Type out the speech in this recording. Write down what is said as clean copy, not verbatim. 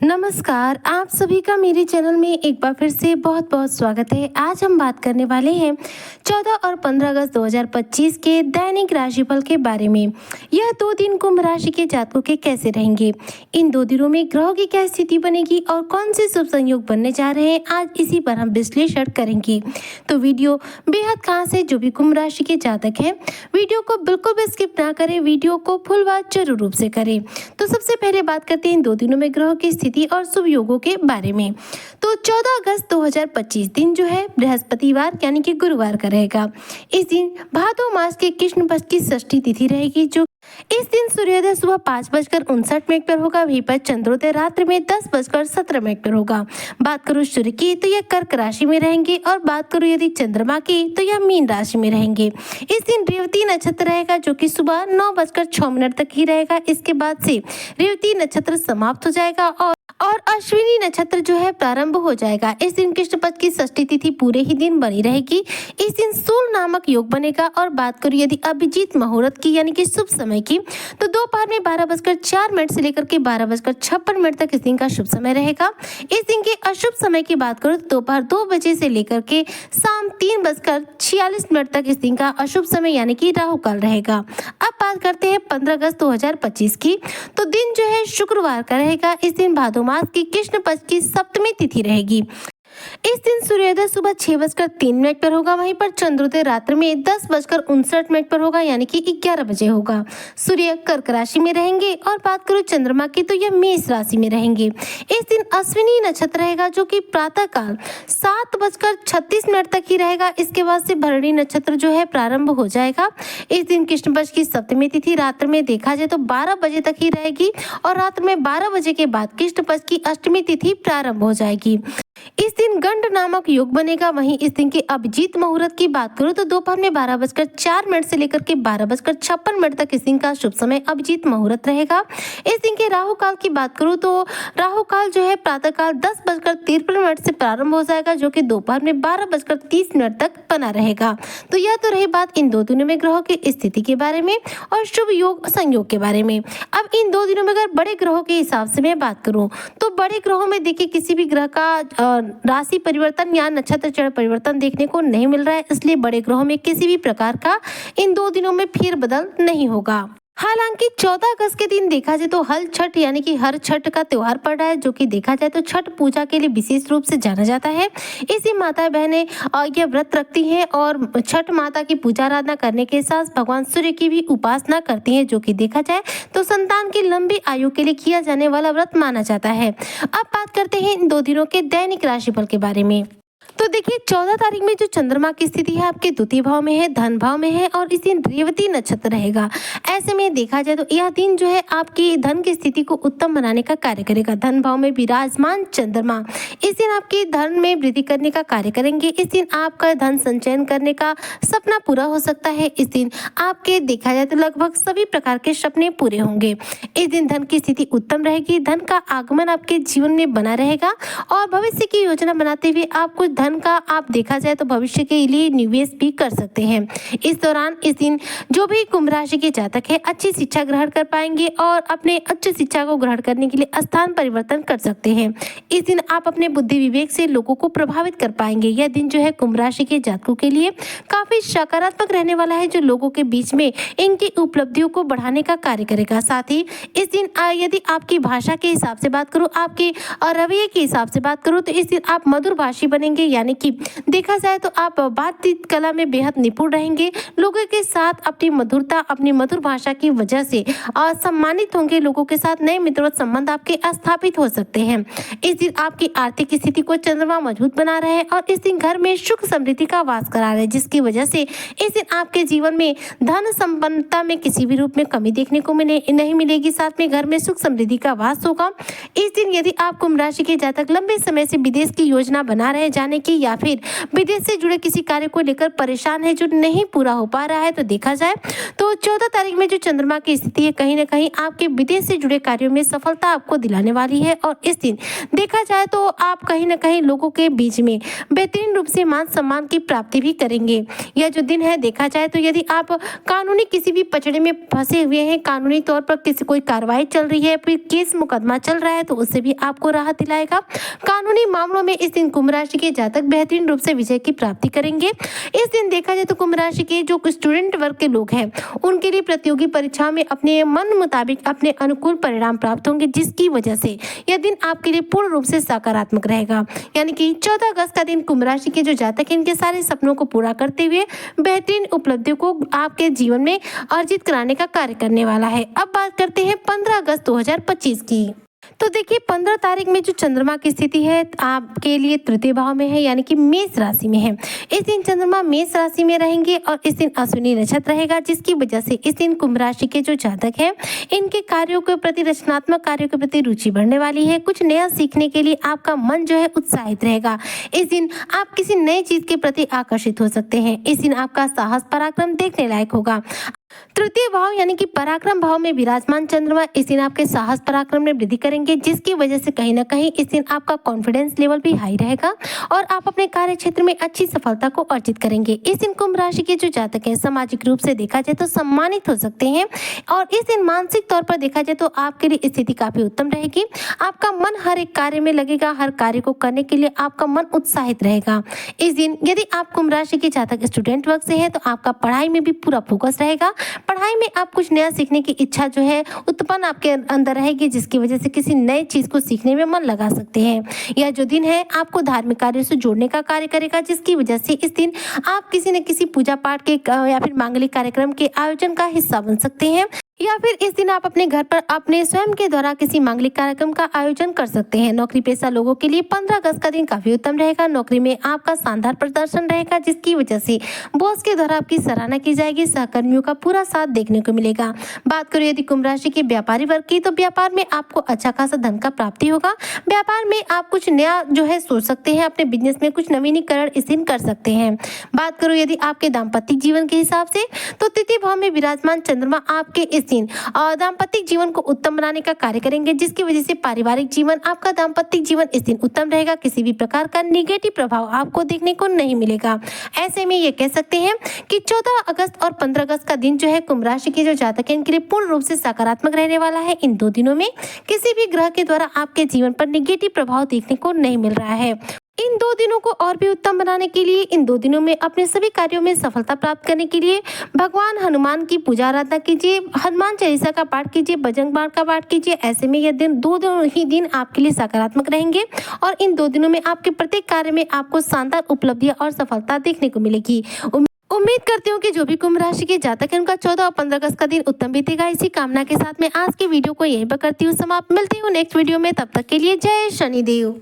नमस्कार, आप सभी का मेरे चैनल में एक बार फिर से बहुत बहुत स्वागत है। आज हम बात करने वाले हैं 14 और 15 अगस्त 2025 के दैनिक राशिफल के बारे में। यह 2 दिन कुंभ राशि के जातकों के कैसे रहेंगे, इन 2 दिनों में ग्रहों की क्या स्थिति बनेगी और कौन से शुभ संयोग बनने जा रहे हैं, आज इसी पर हम विश्लेषण करेंगे। तो वीडियो बेहद खास है। जो भी कुंभ राशि के जातक हैं, वीडियो को बिल्कुल भी स्किप ना करें, वीडियो को फुल वॉच जरूर रूप से करें। तो सबसे पहले बात करते हैं इन 2 दिनों में ग्रहों की स्थिति और शुभ योगों के बारे में। तो 14 अगस्त 2025 दिन जो है बृहस्पतिवार यानी कि गुरुवार का रहेगा। इस दिन भादो मास के कृष्ण पक्ष की षष्ठी तिथि रहेगी। जो इस दिन सूर्योदय सुबह 5:59 पर होगा, वहीं पर चंद्रोदय रात्रि में 10:17 पर होगा। बात करूं सूर्य की तो यह कर्क राशि में रहेंगे और बात करूं यदि चंद्रमा की तो यह मीन राशि में रहेंगे। इस दिन रेवती नक्षत्र रहेगा जो कि सुबह 9:06 तक ही रहेगा। इसके बाद से रेवती नक्षत्र समाप्त हो जाएगा और अश्विनी नक्षत्र जो है प्रारंभ हो जाएगा। इस दिन कृष्ण पक्ष की षष्ठी तिथि पूरे ही दिन बनी रहेगी। इस दिन सूल नामक योग बनेगा। और बात करूं यदि अभिजीत मुहूर्त की यानी कि शुभ समय की तो दोपहर में 12:04 से लेकर के 12:56 तक इस दिन का शुभ समय रहेगा। इस दिन के अशुभ समय की बात करूं तो दोपहर 2 बजे से लेकर के शाम 3:46 तक इस दिन का अशुभ समय यानी कि राहु काल रहेगा। अब बात करते हैं 15 अगस्त 2025 की। तो दिन जो है शुक्रवार का रहेगा। इस दिन भादो मास की कृष्ण पक्ष की सप्तमी तिथि रहेगी। इस दिन सूर्योदय सुबह 6:03 पर होगा, वहीं पर चंद्रोदय रात्रि में 10:59 पर होगा यानी कि 11 बजे होगा। सूर्य कर्क राशि में रहेंगे। और बात करूं चंद्रमा की तो यह मेष राशि में रहेंगे। इस दिन अश्विनी नक्षत्र रहेगा जो कि प्रातः काल 7:36 तक ही रहेगा। इसके बाद से भरणी नक्षत्र जो है प्रारंभ हो जाएगा। इस दिन कृष्ण पक्ष की सप्तमी तिथि रात्रि में देखा जाए तो 12 बजे तक ही रहेगी और रात्रि में 12 बजे के बाद कृष्ण पक्ष की अष्टमी तिथि प्रारंभ हो जाएगी। इस दिन गंड नामक योग बनेगा। वहीं इस दिन के अभिजीत मुहूर्त की बात करूं तो दोपहर में 12:04 से लेकर के 12:56 तक इस दिन का शुभ समय अभिजीत मुहूर्त रहेगा। इस दिन के राहु काल की बात करूं तो राहु काल जो है प्रातः काल 10:53 से प्रारंभ हो जाएगा जो कि दोपहर में 12:30 तक बना रहेगा। तो यह तो रही बात इन 2 दिनों में ग्रहों की स्थिति के बारे में और शुभ योग संयोग के बारे में। अब इन 2 दिनों में अगर बड़े ग्रहों के हिसाब से मैं बात करूं तो बड़े ग्रहों में देखिए किसी भी ग्रह का राशि परिवर्तन या नक्षत्र चरण परिवर्तन देखने को नहीं मिल रहा है। इसलिए बड़े ग्रहों में किसी भी प्रकार का इन 2 दिनों में फेरबदल नहीं होगा। हालांकि 14 अगस्त के दिन देखा जाए तो हल छठ यानी कि हर छठ का त्योहार पड़ रहा है, जो कि देखा जाए तो छठ पूजा के लिए विशेष रूप से जाना जाता है। इसी माता बहनें यह व्रत रखती हैं और छठ माता की पूजा आराधना करने के साथ भगवान सूर्य की भी उपासना करती हैं, जो कि देखा जाए तो संतान की लंबी आयु के लिए किया जाने वाला व्रत माना जाता है। अब बात करते हैं इन 2 दिनों के दैनिक राशिफल के बारे में। तो देखिए 14 तारीख में जो चंद्रमा की स्थिति है आपके द्वितीय भाव में है, धन भाव में है और इस दिन रेवती नक्षत्र रहेगा। ऐसे में देखा जाए तो यह दिन जो है आपकी धन की स्थिति को उत्तम बनाने का कार्य करेगा। धन भाव में विराजमान चंद्रमा इस दिन आपके धन में वृद्धि करने का कार्य करेंगे। इस दिन आपका धन संचयन करने का सपना पूरा हो सकता है। इस दिन आपके देखा जाए तो लगभग सभी प्रकार के सपने पूरे होंगे। इस दिन धन की स्थिति उत्तम रहेगी। धन का आगमन आपके जीवन में बना रहेगा और भविष्य की योजना बनाते हुए आपको धन का आप देखा जाए तो भविष्य के लिए निवेश भी कर सकते हैं। इस दौरान इस दिन जो भी कुंभ राशि के जातक है अच्छी शिक्षा ग्रहण कर पाएंगे और अपने उच्च शिक्षा को ग्रहण करने के लिए स्थान परिवर्तन कर सकते हैं। इस दिन आप अपने बुद्धि विवेक से लोगों को प्रभावित कर पाएंगे। यह दिन जो है कुंभ राशि के जातकों के लिए काफी सकारात्मक रहने वाला है, जो लोगों के बीच में इनकी उपलब्धियों को बढ़ाने का कार्य करेगा। साथ ही इस दिन यदि आपकी भाषा के हिसाब से बात करूँ, आपके रवैये के हिसाब से बात करूँ तो इस दिन आप मधुर भाषी बनेंगे, यानी कि देखा जाए तो आप बातचीत कला में बेहद निपुण रहेंगे। लोगों के साथ अपनी मधुरता, अपनी मधुर भाषा की वजह से सम्मानित होंगे। लोगों के साथ नए मित्रवत संबंध आपके स्थापित हो सकते हैं। इस दिन आपकी आर्थिक स्थिति को चंद्रमा मजबूत बना रहे हैं और इस दिन घर में सुख समृद्धि का वास करा रहे हैं, जिसकी वजह से इस दिन आपके जीवन में धन संपन्नता में किसी भी रूप में कमी देखने को नहीं मिलेगी। साथ में घर में सुख समृद्धि का वास होगा। इस दिन यदि आप कुंभ राशि के जातक लंबे समय से विदेश की योजना बना रहे जाने की या फिर विदेश से जुड़े किसी कार्य को लेकर परेशान है जो नहीं पूरा हो पा रहा है, तो देखा जाए तो 14 तारीख में जो चंद्रमा की स्थिति है कहीं ना कहीं आपके विदेश से जुड़े कार्यों में सफलता आपको दिलाने वाली है। और इस दिन देखा जाए तो आप कहीं ना कहीं लोगों के बीच में बेहतरीन रूप से मान सम्मान की प्राप्ति भी करेंगे। यह जो दिन है देखा जाए तो यदि आप कानूनी किसी भी पचड़े में फंसे हुए हैं, कानूनी तौर पर किसी कोई कार्रवाई चल रही है, फिर केस मुकदमा चल रहा है, तो उससे भी आपको राहत दिलाएगा। कानूनी मामलों में इस दिन कुंभ राशि के जातक बेहतरीन रूप से विजय की प्राप्ति करेंगे। इस दिन देखा जाए तो कुंभ राशि के जो स्टूडेंट वर्ग के लोग हैं उनके लिए प्रतियोगी परीक्षाओं में अपने मन मुताबिक अपने अनुकूल परिणाम प्राप्त होंगे, जिसकी वजह से यह दिन आपके लिए पूर्ण रूप से सकारात्मक रहेगा। यानी कि 14 अगस्त का दिन कुंभ राशि के जो जातक हैं इनके सारे सपनों को पूरा करते हुए बेहतरीन उपलब्धियों को आपके जीवन में अर्जित कराने का कार्य करने वाला है। अब बात करते हैं 15 अगस्त 2025 की। तो देखिए 15 तारीख में जो चंद्रमा की स्थिति है आपके लिए तृतीय भाव में है, यानी कि मेष राशि में है। इस दिन चंद्रमा मेष राशि में रहेंगे और इस दिन अश्विनी नक्षत्र रहेगा, जिसकी वजह से इस दिन कुंभ राशि के जो जातक हैं इनके कार्यों के प्रति, रचनात्मक कार्यों के प्रति रुचि बढ़ने वाली है। कुछ नया सीखने के लिए आपका मन जो है उत्साहित रहेगा। इस दिन आप किसी नई चीज के प्रति आकर्षित हो सकते हैं। इस दिन आपका साहस पराक्रम देखने लायक होगा। तृतीय भाव यानी कि पराक्रम भाव में विराजमान चंद्रमा इस दिन आपके साहस पराक्रम में वृद्धि करेंगे, जिसकी वजह से कहीं ना कहीं इस दिन आपका कॉन्फिडेंस लेवल भी हाई रहेगा और आप अपने कार्य क्षेत्र में अच्छी सफलता को अर्जित करेंगे। इस दिन कुंभ राशि के जो जातक हैं सामाजिक रूप से देखा जाए तो सम्मानित हो सकते हैं और इस दिन मानसिक तौर पर देखा जाए तो आपके लिए स्थिति काफी उत्तम रहेगी। आपका मन हर एक कार्य में लगेगा, हर कार्य को करने के लिए आपका मन उत्साहित रहेगा। इस दिन यदि आप कुंभ राशि के जातक स्टूडेंट वर्ग से हैं तो आपका पढ़ाई में भी पूरा फोकस रहेगा। पढ़ाई में आप कुछ नया सीखने की इच्छा जो है उत्पन्न आपके अंदर रहेगी, जिसकी वजह से किसी नए चीज को सीखने में मन लगा सकते हैं। यह जो दिन है आपको धार्मिक कार्यों से जोड़ने का कार्य करेगा, जिसकी वजह से इस दिन आप किसी न किसी पूजा पाठ के या फिर मांगलिक कार्यक्रम के आयोजन का हिस्सा बन सकते हैं, या फिर इस दिन आप अपने घर पर अपने स्वयं के द्वारा किसी मांगलिक कार्यक्रम का आयोजन कर सकते हैं। नौकरी पेशा लोगों के लिए 15 अगस्त का दिन काफी उत्तम रहेगा। नौकरी में आपका शानदार प्रदर्शन रहेगा, जिसकी वजह से बॉस के द्वारा आपकी सराहना की जाएगी, सहकर्मियों का पूरा साथ देखने को मिलेगा। बात करें यदि कुंभ राशि के व्यापारी वर्ग की, तो व्यापार में आपको अच्छा खासा धन का प्राप्ति होगा। व्यापार में आप कुछ नया जो है सोच सकते हैं, अपने बिजनेस में कुछ नवीनीकरण इस दिन कर सकते हैं। बात करो यदि आपके दाम्पत्य जीवन के हिसाब से, तो तृतीय भाव में विराजमान चंद्रमा आपके इस दिन दाम्पत्य जीवन को उत्तम बनाने का कार्य करेंगे, जिसकी वजह से पारिवारिक जीवन, आपका दाम्पत्य जीवन इस दिन उत्तम रहेगा। किसी भी प्रकार का निगेटिव प्रभाव आपको देखने को नहीं मिलेगा। ऐसे में ये कह सकते हैं कि 14 अगस्त और 15 अगस्त का दिन जो है कुंभ राशि के जो जातक हैं इनके लिए पूर्ण रूप से सकारात्मक रहने वाला है। इन 2 दिनों में किसी भी ग्रह के द्वारा आपके जीवन पर निगेटिव प्रभाव देखने को नहीं मिल रहा है। इन 2 दिनों को और भी उत्तम बनाने के लिए, इन 2 दिनों में अपने सभी कार्यों में सफलता प्राप्त करने के लिए भगवान हनुमान की पूजा आराधना कीजिए, हनुमान चालीसा का पाठ कीजिए, बजरंग बाण का पाठ कीजिए। ऐसे में यह दिन 2 ही दिन आपके लिए सकारात्मक रहेंगे और इन 2 दिनों में आपके प्रत्येक कार्य में आपको शानदार उपलब्धियां और सफलता देखने को मिलेगी। उम्मीद करती हूँ कि जो भी कुंभ राशि के जातक हैं उनका 14 और 15 अगस्त का दिन उत्तम बीतेगा। इसी कामना के साथ मैं आज की वीडियो को यहीं पर करती हूँ समाप्त। मिलती हूँ नेक्स्ट वीडियो में, तब तक के लिए जय शनिदेव।